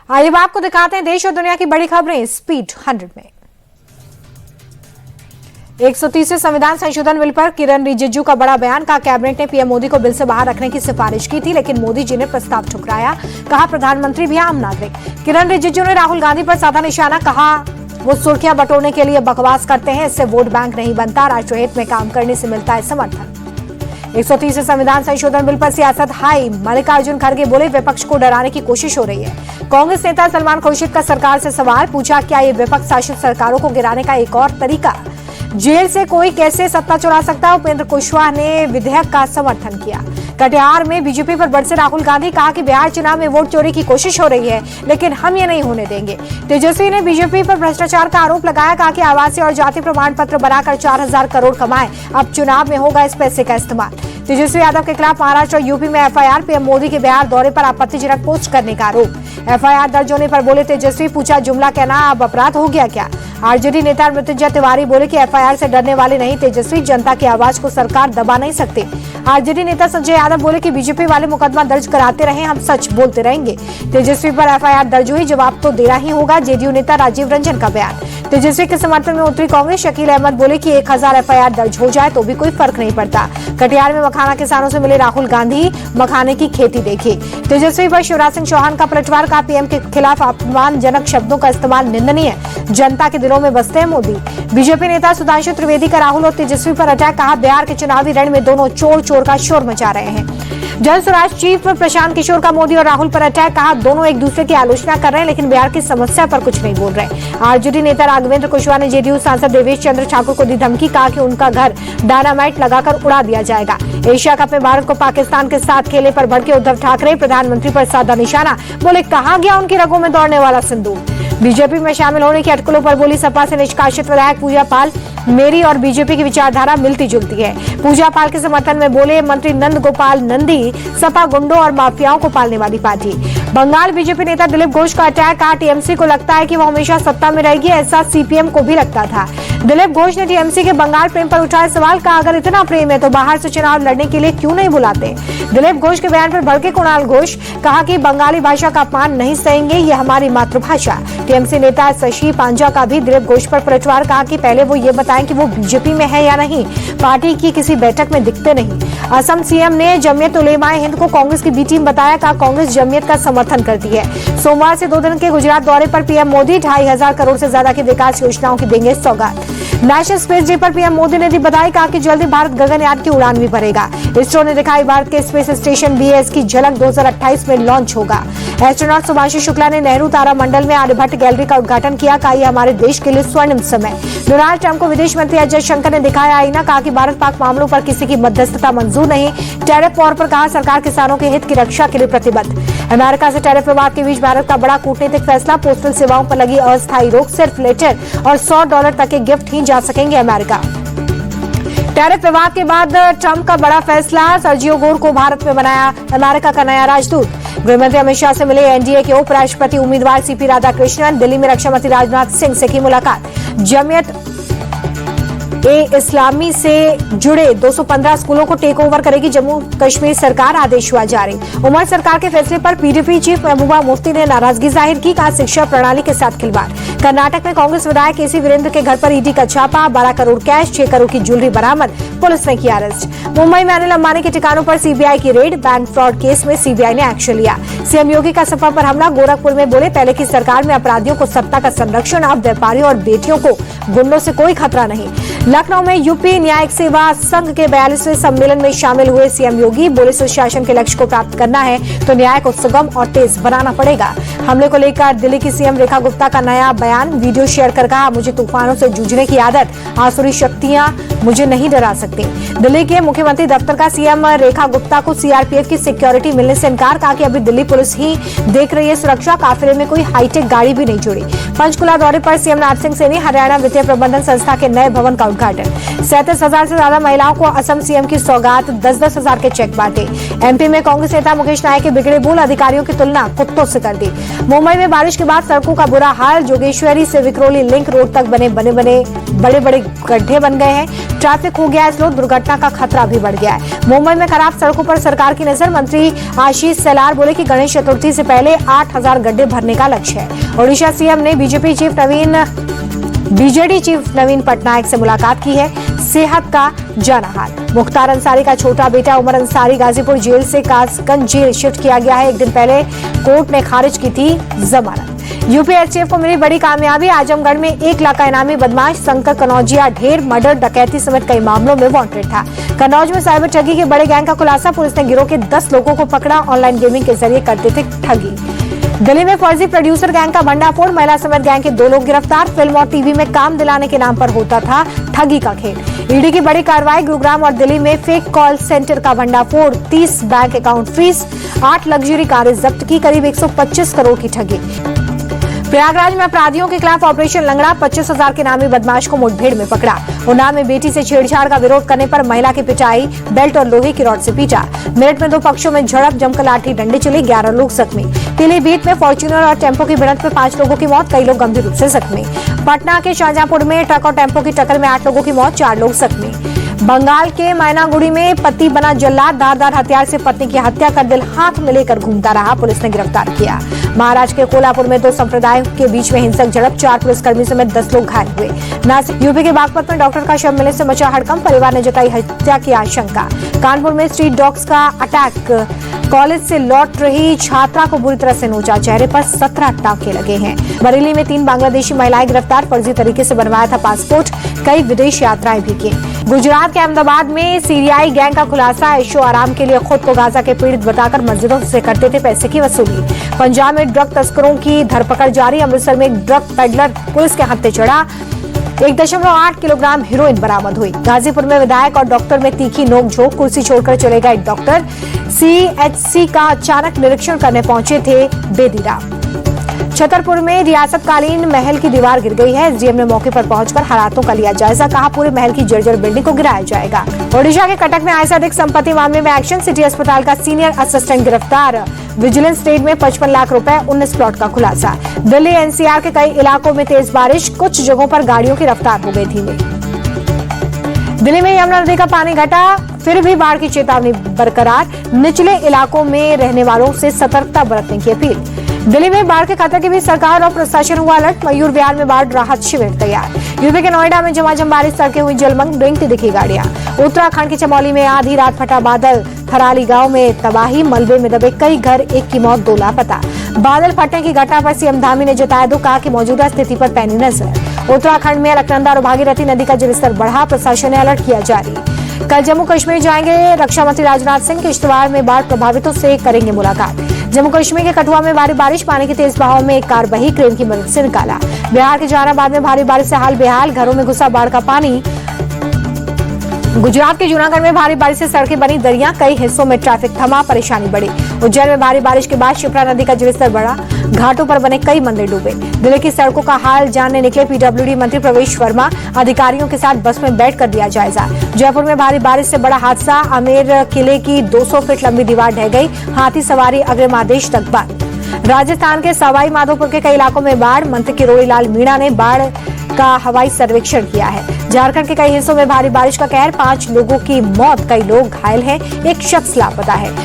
आइए अब आपको दिखाते हैं देश और दुनिया की बड़ी खबरें स्पीड 100 में। 130वें संविधान संशोधन बिल पर किरण रिजिजू का बड़ा बयान। कहा कैबिनेट ने पीएम मोदी को बिल से बाहर रखने की सिफारिश की थी, लेकिन मोदी जी ने प्रस्ताव ठुकराया। कहा प्रधानमंत्री भी आम नागरिक। किरण रिजिजू ने राहुल गांधी पर साधा निशाना। कहा वो सुर्खियां बटोरने के लिए बकवास करते हैं, इससे वोट बैंक नहीं बनता, राष्ट्रहित में काम करने से मिलता है समर्थन। 130वें संविधान संशोधन बिल पर सियासत हाई। मल्लिकार्जुन खड़गे बोले विपक्ष को डराने की कोशिश हो रही है। कांग्रेस नेता सलमान खुर्शीद का सरकार से सवाल। पूछा क्या ये विपक्ष शासित सरकारों को गिराने का एक और तरीका? जेल से कोई कैसे सत्ता चुरा सकता है? उपेंद्र कुशवाहा ने विधेयक का समर्थन किया। कटिहार में बीजेपी पर बरसे राहुल गांधी। कहा कि बिहार चुनाव में वोट चोरी की कोशिश हो रही है, लेकिन हम ये नहीं होने देंगे। तेजस्वी ने बीजेपी पर भ्रष्टाचार का आरोप लगाया। कहा कि आवासीय और जाति प्रमाण पत्र बनाकर 4000 करोड़ कमाए, अब चुनाव में होगा इस पैसे का इस्तेमाल। तेजस्वी यादव के खिलाफ महाराष्ट्र और यूपी में एफआईआर। पीएम मोदी के बिहार दौरे पर आपत्तिजनक पोस्ट करने का आरोप। एफआईआर दर्ज होने पर बोले तेजस्वी। पूछा जुमला कहना अब अपराध हो गया क्या? आरजेडी नेता मृत्युंजय तिवारी बोले कि एफआईआर से डरने वाले नहीं तेजस्वी, जनता की आवाज को सरकार दबा नहीं सकती। आरजेडी नेता संजय यादव बोले कि बीजेपी वाले मुकदमा दर्ज कराते रहे, हम सच बोलते रहेंगे। तेजस्वी पर एफआईआर दर्ज हुई, जवाब तो देना ही होगा। जेडीयू नेता राजीव रंजन का बयान। तेजस्वी के समर्थन में उतरी कांग्रेस। शकील अहमद बोले कि 1000 एफआईआर दर्ज हो जाए तो भी कोई फर्क नहीं पड़ता। कटिहार में मखाना किसानों से मिले राहुल गांधी। मखाने की खेती देखी। तेजस्वी पर शिवराज सिंह चौहान का पलटवार। का पीएम के खिलाफ अपमानजनक शब्दों का इस्तेमाल निंदनीय, जनता के दिलों में बसते हैं मोदी। बीजेपी नेता सुधांशु त्रिवेदी का राहुल और तेजस्वी पर अटैक। कहा बिहार के चुनावी रण में दोनों चोर चोर का शोर मचा रहे हैं। जन स्वराज चीफ प्रशांत किशोर का मोदी और राहुल पर अटैक। कहा दोनों एक दूसरे की आलोचना कर रहे हैं, लेकिन बिहार की समस्या पर कुछ नहीं बोल रहे। आरजेडी नेता राघवेंद्र कुशवाहा ने जेडीयू सांसद देवेश चंद्र ठाकुर को दी धमकी। कहा कि उनका घर डायनामाइट लगाकर उड़ा दिया जाएगा। एशिया कप में भारत को पाकिस्तान के साथ खेले पर भड़के उद्धव ठाकरे। प्रधानमंत्री पर साधा निशाना। बोले कहां गया उनकी रगों में दौड़ने वाला सिंदूर? बीजेपी में शामिल होने की अटकलों पर बोली सपा से निष्कासित विधायक पूजा पाल। मेरी और बीजेपी की विचारधारा मिलती जुलती है। पूजा पाल के समर्थन में बोले मंत्री नंद गोपाल नंदी। सपा गुंडों और माफियाओं को पालने वाली पार्टी। बंगाल बीजेपी नेता दिलीप घोष का अटैक। कहा टीएमसी को लगता है कि वो हमेशा सत्ता में रहेगी, ऐसा सीपीएम को भी लगता था। दिलीप घोष ने टीएमसी के बंगाल प्रेम पर उठाया सवाल। कहा अगर इतना प्रेम है तो बाहर से चुनाव लड़ने के लिए क्यों नहीं बुलाते? दिलीप घोष के बयान पर भड़के कुणाल घोष। कहा कि बंगाली भाषा का अपमान नहीं सहेंगे, ये हमारी मातृभाषा। टीएमसी नेता शशि पांजा का भी दिलीप घोष पर पलटवार। कहा कि पहले वो ये बताएं कि वो बीजेपी में है या नहीं, पार्टी की किसी बैठक में दिखते नहीं। असम सीएम ने जमीयत उलेमाए हिंद को कांग्रेस की बी टीम बताया। कहा कांग्रेस जमीयत का समर्थन करती है। सोमवार से 2 दिन के गुजरात दौरे पर पीएम मोदी 2500 करोड़ से ज्यादा की विकास योजनाओं की देंगे सौगात। नेशनल स्पेस डे पर पीएम मोदी ने दी बधाई। कहा कि जल्दी भारत गगनयान की उड़ान भी भरेगा। इसरो ने दिखाई भारत के स्पेस स्टेशन बीएस की झलक 2028 में लॉन्च होगा। एस्ट्रोनॉट सुभाषी शुक्ला ने नेहरू तारा मंडल में आर्यभट्ट गैलरी का उद्घाटन किया। कहा यह हमारे देश के लिए स्वर्णिम समय। डोनाल्ड ट्रंप को विदेश मंत्री अजय शंकर ने दिखाया आईना। कहा कि भारत पाक मामलों पर किसी की मध्यस्थता मंजूर नहीं। टैरिफ वॉर पर कहा सरकार किसानों के हित की रक्षा के लिए प्रतिबद्ध। अमेरिका से टैरिफ विवाद के बीच भारत का बड़ा कूटनीतिक फैसला। पोस्टल सेवाओं पर लगी अस्थायी रोक, सिर्फ लेटर और $100 तक के गिफ्ट ही जा सकेंगे अमेरिका। टैरिफ विवाद के बाद ट्रंप का बड़ा फैसला। सर्जियो गोर को भारत में बनाया अमेरिका का नया राजदूत। गृहमंत्री अमित शाह से मिले एनडीए के उपराष्ट्रपति उम्मीदवार सीपी राधाकृष्णन। दिल्ली में रक्षा मंत्री राजनाथ सिंह से की मुलाकात। जमीयत ए इस्लामी से जुड़े 215 स्कूलों को टेक ओवर करेगी जम्मू कश्मीर सरकार। आदेश हुआ जारी। उमर सरकार के फैसले पर पीडीपी चीफ महबूबा मुफ्ती ने नाराजगी जाहिर की। कहा शिक्षा प्रणाली के साथ खिलवाड़। कर्नाटक में कांग्रेस विधायक केसी वीरेंद्र के घर पर ईडी का छापा। 12 करोड़ कैश, 6 करोड़ की ज्वेलरी बरामद। पुलिस ने किया अरेस्ट। मुंबई में अनिल अंबानी के ठिकानों पर सीबीआई की रेड। बैंक फ्रॉड केस में सीबीआई ने एक्शन लिया। सीएम योगी का सपा पर हमला। गोरखपुर में बोले पहले की सरकार में अपराधियों को सत्ता का संरक्षण, अब व्यापारियों और बेटियों को गुंडों से कोई खतरा नहीं। लखनऊ में यूपी न्यायिक सेवा संघ के 42वें सम्मेलन में शामिल हुए सीएम योगी। बोले सुशासन के लक्ष्य को प्राप्त करना है तो न्याय को सुगम और तेज बनाना पड़ेगा। हमले को लेकर दिल्ली की सीएम रेखा गुप्ता का नया बयान। वीडियो शेयर कर कहा मुझे तूफानों से जूझने की आदत, आसुरी शक्तियां मुझे नहीं डरा सकती। दिल्ली के मुख्यमंत्री दफ्तर का सीएम रेखा गुप्ता को सीआरपीएफ की सिक्योरिटी मिलने से इनकार। कहा कि अभी दिल्ली पुलिस ही देख रही है सुरक्षा, काफिले में कोई हाईटेक गाड़ी भी नहीं जुड़ी। पंचकुला दौरे पर सीएम नाथ सिंह सैनी। हरियाणा वित्तीय प्रबंधन संस्था के नए भवन का उद्घाटन। 37,000 से ज्यादा महिलाओं को असम सीएम की सौगात, 10-10 हजार के चेक बांटे। एमपी में कांग्रेस नेता मुकेश नायक के बिगड़े बोल, अधिकारियों की तुलना कुत्तों से कर दी। मुंबई में बारिश के बाद सड़कों का बुरा हाल, जोगेश्वरी से विक्रोली लिंक रोड तक बने बड़े गड्ढे बन गए हैं। ट्रैफिक हो गया है स्लो, दुर्घटना का खतरा भी बढ़ गया है। मुंबई में खराब सड़कों पर सरकार की नजर, मंत्री आशीष शेलार बोले कि गणेश चतुर्थी से पहले 8,000 गड्ढे भरने का लक्ष्य है। ओडिशा सीएम ने बीजेडी चीफ नवीन पटनायक से मुलाकात की है, सेहत का जाना हाल। मुख्तार अंसारी का छोटा बेटा उमर अंसारी गाजीपुर जेल से कासगंज जेल शिफ्ट किया गया है। एक दिन पहले कोर्ट ने खारिज की थी जमानत। यूपी एसटीएफ को मिली बड़ी कामयाबी, आजमगढ़ में 1 लाख का इनामी बदमाश शंकर कनौजिया ढेर, मर्डर, डकैती समेत कई मामलों में वांटेड था। कन्नौज में साइबर ठगी के बड़े गैंग का खुलासा, पुलिस ने गिरोह के 10 लोगों को पकड़ा, ऑनलाइन गेमिंग के जरिए करते थे ठगी। दिल्ली में फर्जी प्रोड्यूसर गैंग का भंडाफोड़, महिला समेत गैंग के 2 लोग गिरफ्तार। फिल्म और टीवी में काम दिलाने के नाम पर होता था ठगी का खेल। ईडी की बड़ी कार्रवाई, गुरुग्राम और दिल्ली में फेक कॉल सेंटर का भंडाफोड़, 30 बैंक अकाउंट फ्रीज, 8 लग्जरी कारें जब्त की, करीब 125 करोड़ की ठगी। प्रयागराज में अपराधियों के खिलाफ ऑपरेशन लंगड़ा, 25,000 के नामी बदमाश को मुठभेड़ में पकड़ा। उन्नाव में बेटी से छेड़छाड़ का विरोध करने पर महिला की पिटाई, बेल्ट और लोहे की रॉड से पीटा। मेरठ में 2 पक्षों में झड़प, जमकर लाठी डंडे चले, 11 लोग जख्मी। पीलीभीत में फॉर्च्यूनर और टेम्पो की भिड़ंत में 5 लोगों की मौत, कई लोग गंभीर रूप से जख्मी। पटना के शाहजहांपुर में ट्रक और टेम्पो की टक्कर में 8 लोगों की मौत, 4 लोग जख्मी। बंगाल के मैनागुड़ी में पति बना जल्लाद, धारदार हथियार से पत्नी की हत्या कर दिल हाथ में लेकर घूमता रहा, पुलिस ने गिरफ्तार किया। महाराष्ट्र के कोल्हापुर में 2 संप्रदायों के बीच में हिंसक झड़प, 4 पुलिसकर्मी समेत 10 लोग घायल हुए। नासिक यूपी के बागपत में डॉक्टर का शव मिलने से मचा हड़कंप, परिवार ने जताई हत्या की आशंका। कानपुर में स्ट्रीट डॉग्स का अटैक, कॉलेज से लौट रही छात्रा को बुरी तरह से नोचा, चेहरे पर 17 टांके लगे हैं। बरेली में 3 बांग्लादेशी महिलाएं गिरफ्तार, फर्जी तरीके से बनवाया था पासपोर्ट, कई विदेश यात्राएं भी की। गुजरात के अहमदाबाद में सीरियाई गैंग का खुलासा, ऐशो आराम के लिए खुद को गाजा के पीड़ित बताकर मस्जिदों से करते थे पैसे की वसूली। पंजाब में ड्रग तस्करों की धरपकड़ जारी, अमृतसर में एक ड्रग पेडलर पुलिस के हत्थे चढ़ा, 1.8 किलोग्राम हेरोइन बरामद हुई। गाजीपुर में विधायक और डॉक्टर में तीखी नोकझोंक, कुर्सी छोड़कर चले गए डॉक्टर। सीएचसी का अचानक निरीक्षण करने पहुंचे थे बेदीराम। छतरपुर में रियासतकालीन महल की दीवार गिर गई है, एसडीएम ने मौके पर पहुंचकर हालातों का लिया जायजा, कहा पूरे महल की जर्जर बिल्डिंग को गिराया जाएगा। ओडिशा के कटक में आय से अधिक संपत्ति मामले में एक्शन, सिटी अस्पताल का सीनियर असिस्टेंट गिरफ्तार, विजिलेंस रेड में 55 लाख रुपए 19 प्लॉट का खुलासा। दिल्ली एनसीआर के कई इलाकों में तेज बारिश, कुछ जगहों पर गाड़ियों की रफ्तार हो गई धीमी। दिल्ली में यमुना नदी का पानी घटा, फिर भी बाढ़ की चेतावनी बरकरार, निचले इलाकों में रहने वालों से सतर्कता बरतने की अपील। दिल्ली में बाढ़ के खतरे के बीच सरकार और प्रशासन हुआ अलर्ट, मयूर विहार में बाढ़ राहत शिविर तैयार। यूपी के नोएडा में झमाझम बारिश, सड़कें हुई जलमग्न, रेंगती दिखी गाड़ियां। उत्तराखंड के चमोली में आधी रात फटा बादल, थराली गांव में तबाही, मलबे में दबे कई घर, 1 की मौत, 2 लापता। बादल फटने की घटना पर सीएम धामी ने जताया दुख, कहा कि मौजूदा स्थिति पर पैनी नजर। उत्तराखंड में अलकनंदा और भागीरथी नदी का जलस्तर बढ़ा, प्रशासन ने अलर्ट किया जारी। कल जम्मू कश्मीर जाएंगे रक्षा मंत्री राजनाथ सिंह, किश्तवाड़ में बाढ़ प्रभावितों से करेंगे मुलाकात। जम्मू कश्मीर के कठुआ में भारी बारिश, पानी के तेज बहाव में एक कार बही, क्रेन की मदद से निकाला। बिहार के जहानाबाद में भारी बारिश से हाल बेहाल, घरों में घुसा बाढ़ का पानी। गुजरात के जूनागढ़ में भारी बारिश से सड़कें बनी दरिया, कई हिस्सों में ट्रैफिक थमा, परेशानी बढ़ी। उज्जैन में भारी बारिश के बाद शिप्रा नदी का जलस्तर बढ़ा, घाटों पर बने कई मंदिर डूबे। दिल्ली की सड़कों का हाल जानने निकले पीडब्ल्यूडी मंत्री प्रवेश वर्मा, अधिकारियों के साथ बस में बैठकर दिया जायजा। जयपुर में भारी बारिश से बड़ा हादसा, आमेर किले की 200 फीट लंबी दीवार ढह गई, हाथी सवारी अग्रिमादेश तक बंद। राजस्थान के सवाई माधोपुर के कई इलाकों में बाढ़, मंत्री किरोड़ी लाल मीणा ने बाढ़ का हवाई सर्वेक्षण किया है। झारखंड के कई हिस्सों में भारी बारिश का कहर, 5 लोगों की मौत, कई लोग घायल हैं, एक शख्स लापता है।